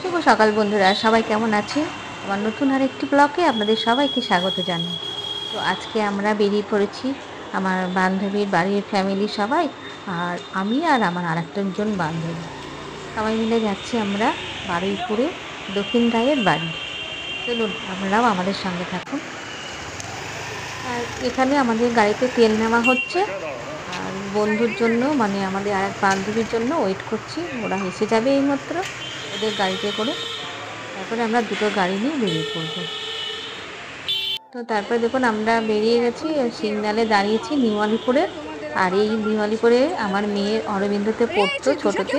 শুভ সকাল বন্ধুরা, সবাই কেমন আছে? আমার নতুন আরেকটি ব্লগে আপনাদের সবাইকে স্বাগত জানাই। তো আজকে আমরা বেরিয়ে পড়েছি, আমার বান্ধবীর বাড়ির ফ্যামিলি সবাই, আর আমি আর আমার আরেকজন বান্ধবী সবাই মিলে যাচ্ছি আমরা বারুইপুরে দক্ষিণ রায়ের বাড়ি। চলুন আপনারাও আমাদের সঙ্গে থাকুন। আর এখানে আমাদের গাড়িতে তেল নেওয়া হচ্ছে, আর বন্ধুর জন্য মানে আমাদের আরেক বান্ধবীর জন্য ওয়েট করছি। ওরা এসে যাবে এইমাত্র ওদের গাড়িতে করে, তারপরে আমরা দুটো গাড়ি নিয়ে বেরিয়ে পড়বো। তো তারপরে দেখুন আমরা বেরিয়ে গেছি, সিগনালে দাঁড়িয়েছি নিউ আলিপুরে। আর এই নিউ আলিপুরে আমার মেয়ের অরবিন্দতে পড়তো ছোটোতে,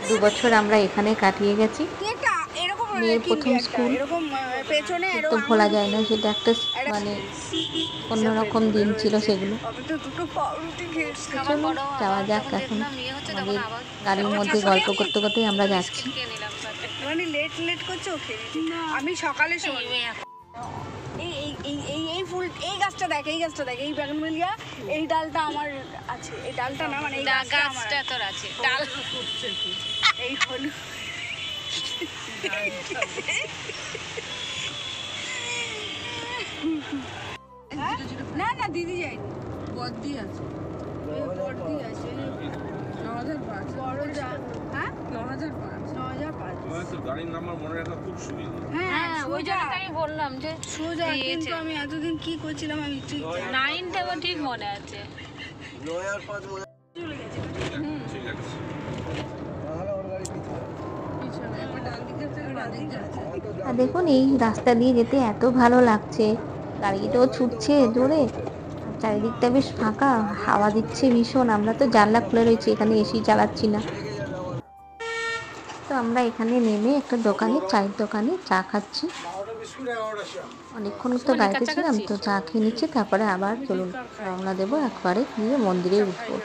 2 বছর আমরা এখানে কাটিয়ে গেছি। মেয়ের প্রথম স্কুল তো ভোলা যায় না, সেটা একটা মানে অন্যরকম দিন ছিল সেগুলো। যাওয়া যাক, এখন আমাদের গাড়ির মধ্যে গল্প করতে করতেই আমরা যাচ্ছি। আমি সকালে এই এই এই এই ফুল এই গাছটা দেখ, এই গাছটা দেখ, এই বেগুনবেলিয়া, এই ডালটা আমার আছে, এই ডালটা না মানে এই গাছটা তোর আছে, ডাল এই হলুদ না না দিদি যায়নি, বদ্দি আছে, বদ্দি আছে ৯০০৫ বড় যা। হ্যাঁ ৯০০৫ গাড়ির নাম্বার মনে রাখা খুব সুবিধা। হ্যাঁ ওই জন্য আমি বললাম যে সোজা, কিন্তু আমি এতদিন কি করছিলাম আমি ঠিক 9টা ঠিক মনে আছে। ৯০৫ মনে চলে গেছে। ঠিক আছে আর দেখুন এই রাস্তা দিয়ে যেতে এত ভালো লাগছে, গাড়িটাও ছুটছে জোরে, চারিদিকটা বেশ ফাঁকা, হাওয়া দিচ্ছে ভীষণ। আমরা তো জানলা খুলে রয়েছি, এখানে এসি চালাচ্ছি না। তো আমরা এখানে নেমে একটা দোকানে, চায়ের দোকানে চা খাচ্ছি। অনেকক্ষণ তো গাড়িতে ছিলাম, তো চা খেয়ে নিচ্ছি, তারপরে আবার চলুন রওনা দেবো একবারে নিয়ে মন্দিরে উঠবো।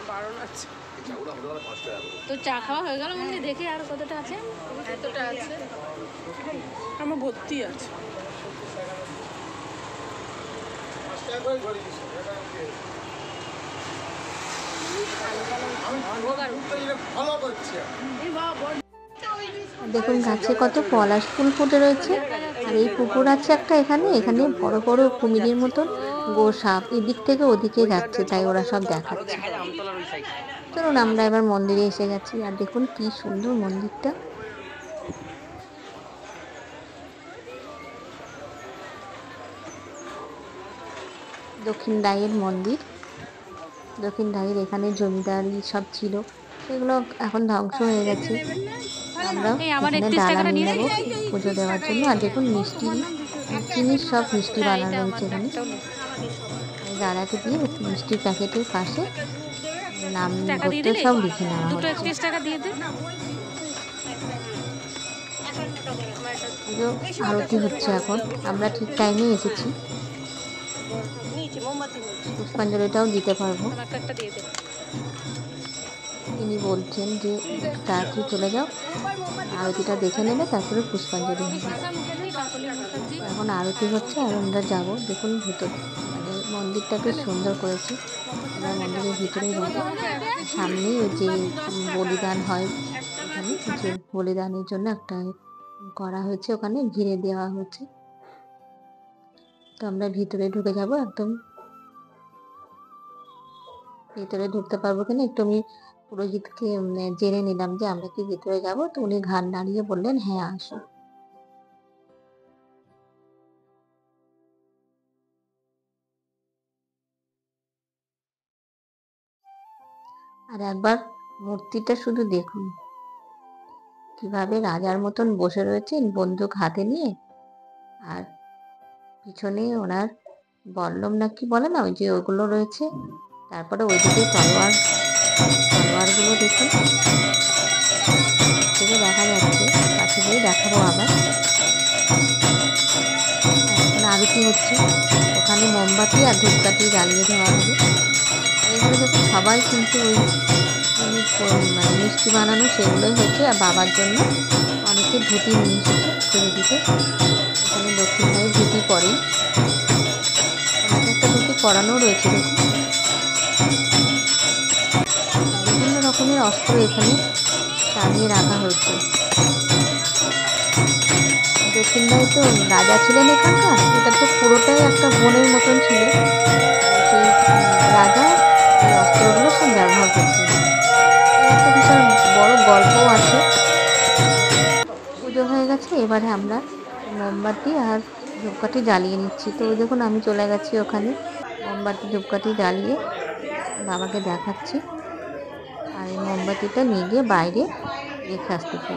তো চা খাওয়া হয়ে গেল, মন্দির দেখে আর কতটা আছে? এতটা আছে, আমার ভর্তি আছে। দেখুন গাছে কত পলাশ ফুল ফুটে রয়েছে, আর এই পুকুর আছে একটা এখানে, এখানে বড় বড় কুমিরের মতন গোসাপ এদিক থেকে ওদিকে যাচ্ছে, তাই ওরা সব দেখাচ্ছে। চলুন আমরা এবার মন্দিরে এসে গেছি, আর দেখুন কি সুন্দর মন্দিরটা। দক্ষিণ রায়ের মন্দির, দক্ষিণ রায়ের এখানে জমিদারি সব ছিল, সেগুলো এখন ধ্বংস হয়ে গেছে। আমরা এখানে ডালা নিয়ে নেবো পুজো দেওয়ার জন্য। আর দেখুন মিষ্টি, চিনির সব মিষ্টি বানানো হয়েছে এখানে। দাদাকে দিয়ে মিষ্টির প্যাকেটের পাশে নাম গোত্র সব লিখে নেওয়া হচ্ছে। পুজো আরতি হচ্ছে এখন, আমরা ঠিক টাইমে এসেছি, পুষ্পাঞ্জলিটাও দিতে পারবো। তিনি বলছেন যে তাড়াতাড়ি চলে যাও, আরতিটা দেখে নেবে, তারপরে পুষ্পাঞ্জলি হবে। এখন আরতি হচ্ছে আর আমরা যাবো। দেখুন ভিতর মানে মন্দিরটাকে সুন্দর করেছে, আমরা মন্দিরের ভিতরে যাবো। সামনেই ওই যে বলিদান হয়, ওখানে যে বলিদানের জন্য একটা করা হয়েছে, ওখানে ঘিরে দেওয়া হয়েছে। তো আমরা ভিতরে ঢুকে যাব, একদম ভিতরে ঢুকতে পারবো কিনা একটু আমি পুরোহিতকে জেনে নিলাম যে আমরা কি ভিতরে যাব। তো উনি ঘাড় নাড়িয়ে বললেন হ্যাঁ আসো। আর একবার মূর্তিটা শুধু দেখুন, কিভাবে রাজার মতন বসে রয়েছেন বন্দুক হাতে নিয়ে, আর পিছনে ওনার বল্লম না কি বলে না, ওই যে ওগুলো রয়েছে। তারপরে ওইদিকে তলোয়ারগুলো দেখুন, থেকে দেখা যাচ্ছে, কাছে গিয়ে দেখাবো আবার। এখন আরতি হচ্ছে, ওখানে মোমবাতি আর ধূপকাঠি জ্বালিয়ে দেওয়া হবে। এগুলো দেখুন সবাই কিন্তু ওই মানে মিষ্টি বানানো সেগুলোই হচ্ছে। আর বাবার জন্য অনেকে ধুতি নিয়ে এসেছে ছেড়ে দিতে, এখানে দক্ষিণ রায়ের ধুতি পরেই অনেক একটা ধুতি পরানো রয়েছে। দেখুন বিভিন্ন রকমের অস্ত্র এখানে টানিয়ে রাখা হয়েছে। বাসিন্দাই তো রাজা ছিলেন এখানকার। এটা তো পুরোটাই একটা বনের মতন ছিল। তো সেই রাজা এই অস্ত্রগুলো সব ব্যবহার করতেন। একটা বিশাল বড় গল্পও আছে। পুজো হয়ে গেছে, এবারে আমরা মোমবাতি আর ধূপকাঠি জ্বালিয়ে নিচ্ছি। তো ওই দেখুন আমি চলে গেছি ওখানে মোমবাতি ধূপকাঠি জ্বালিয়ে বাবাকে দেখাচ্ছি, আর এই মোমবাতিটা নিয়ে গিয়ে বাইরে রেখে আসতেছি।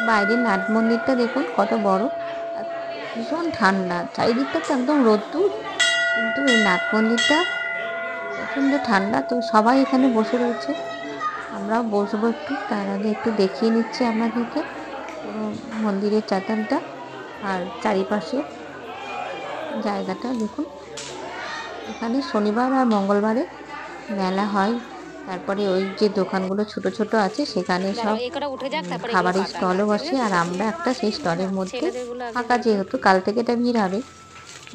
বাইরের নাট মন্দিরটা দেখুন কত বড়, আর ভীষণ ঠান্ডা। চারিদিকটা তো একদম রোদ্দুর, কিন্তু এই নাট মন্দিরটা প্রচণ্ড ঠান্ডা। তো সবাই এখানে বসে রয়েছে, আমরাও বসবো একটু। তার আগে একটু দেখিয়ে নিচ্ছি আপনাদেরকে পুরো মন্দিরের চাতালটা আর চারিপাশে জায়গাটা দেখুন। এখানে শনিবার আর মঙ্গলবারে মেলা হয়। তারপরে ওই যে দোকানগুলো ছোট ছোট আছে সেখানে সব খাবারের স্টলও বসে, আর আমরা একটা সেই স্টলের মধ্যে ফাঁকা, যেহেতু কাল থেকে এটা ভিড় হবে,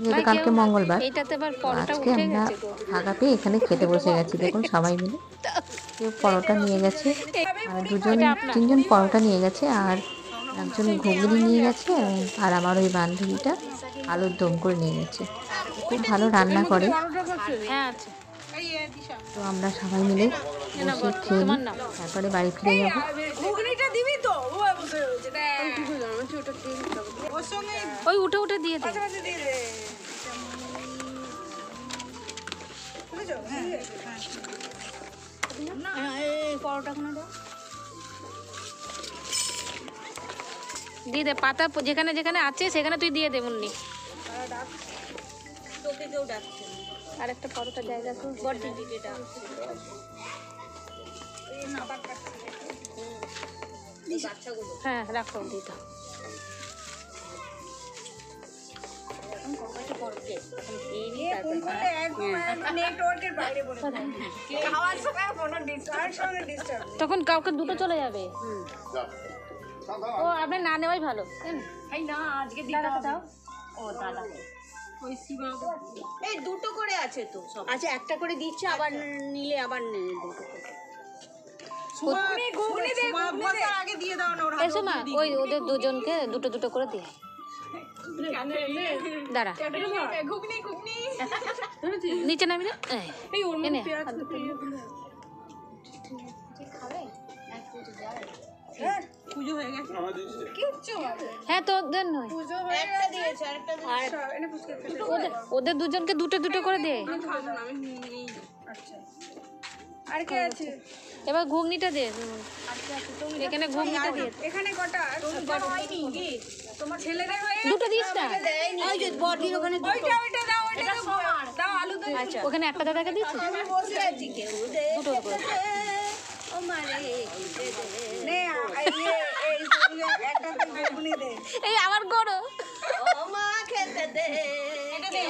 যেহেতু কালকে মঙ্গলবার, আজকে আমরা ফাঁকা পেয়ে এখানে খেতে বসে গেছি। দেখুন সবাই মিলে কেউ পরোটা নিয়ে গেছে, আর তিনজন পরোটা নিয়ে গেছে, আর একজন ঘুগনি নিয়ে গেছে, আর আমার ওই বান্ধবীটা আলুর দম করে নিয়ে গেছে। খুব ভালো রান্না করে। তো আমরা সবাই মিলে বসে খেয়ে নিই, তারপরে বাড়ি ফিরে যাবো। ওই উঠে উঠে দিয়ে দে। দিয়ে দে পাতা যেখানে যেখানে আছে সেখানে তুই দিয়ে দে মুন্নি। তোকে কেউ ডাকছে আর একটা পরোটা জায়গা তো বড় দিদিকে ডাকছে। হ্যাঁ রাখো দিদা। তখন কাউকে দুটো চলে যাবে। ও আপনার না নেওয়াই ভালো। এই দুটো করে আছে তো সব। আচ্ছা একটা করে দিচ্ছে, আবার নিলে আবার নেই দুটো করে। এসো মা, ওই ওদের দুজনকে দুটো দুটো করে দিয়ে দাঁড়া নিচে নামি না। হ্যাঁ তোদের নয়, ওদের দুজনকে দুটো দুটো করে দে। আর কে আছে? এবার ঘুগনিটা দে, এখানে ঘুগনিটা দিয়ে এখানে কটা? তোমার ছেলেদের হয়ে দুটো দিস না। ওই যে বডির ওখানে ওইটা দাও, ওইটা দাও আলু দাও। আচ্ছা ওখানে একটা দাদাকে দিচ্ছিস আমি বসে আছি, কেউ দুটো করে। ও মারে নে এই একটা ঘুগনি দে। এই আমার গরো ও মা খেতে দে। এটা দে।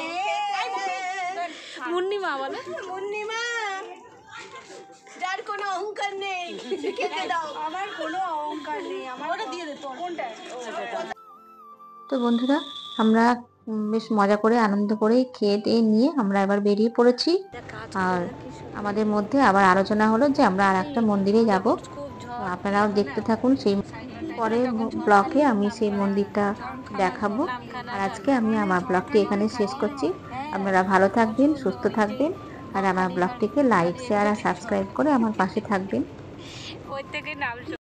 মুন্নি মা বলে। মুন্নি মা, যার কোনো অহংকার নেই খেতে দাও। আমার কোনো অহংকার নেই, আমার ওটা দিয়ে দে। তোর কোনটা? তো বন্ধুরা, আমরা বেশ মজা করে আনন্দ করে খেয়ে টেয়ে নিয়ে আমরা এবার বেরিয়ে পড়েছি। আর আমাদের মধ্যে আবার আলোচনা হলো যে আমরা আর একটা মন্দিরে যাব। তো আপনারাও দেখতে থাকুন, সেই পরের ব্লগে আমি সেই মন্দিরটা দেখাবো। আর আজকে আমি আমার ব্লগটি এখানে শেষ করছি। আপনারা ভালো থাকবেন, সুস্থ থাকবেন, আর আমার ব্লগটিকে লাইক, শেয়ার আর সাবস্ক্রাইব করে আমার পাশে থাকবেন।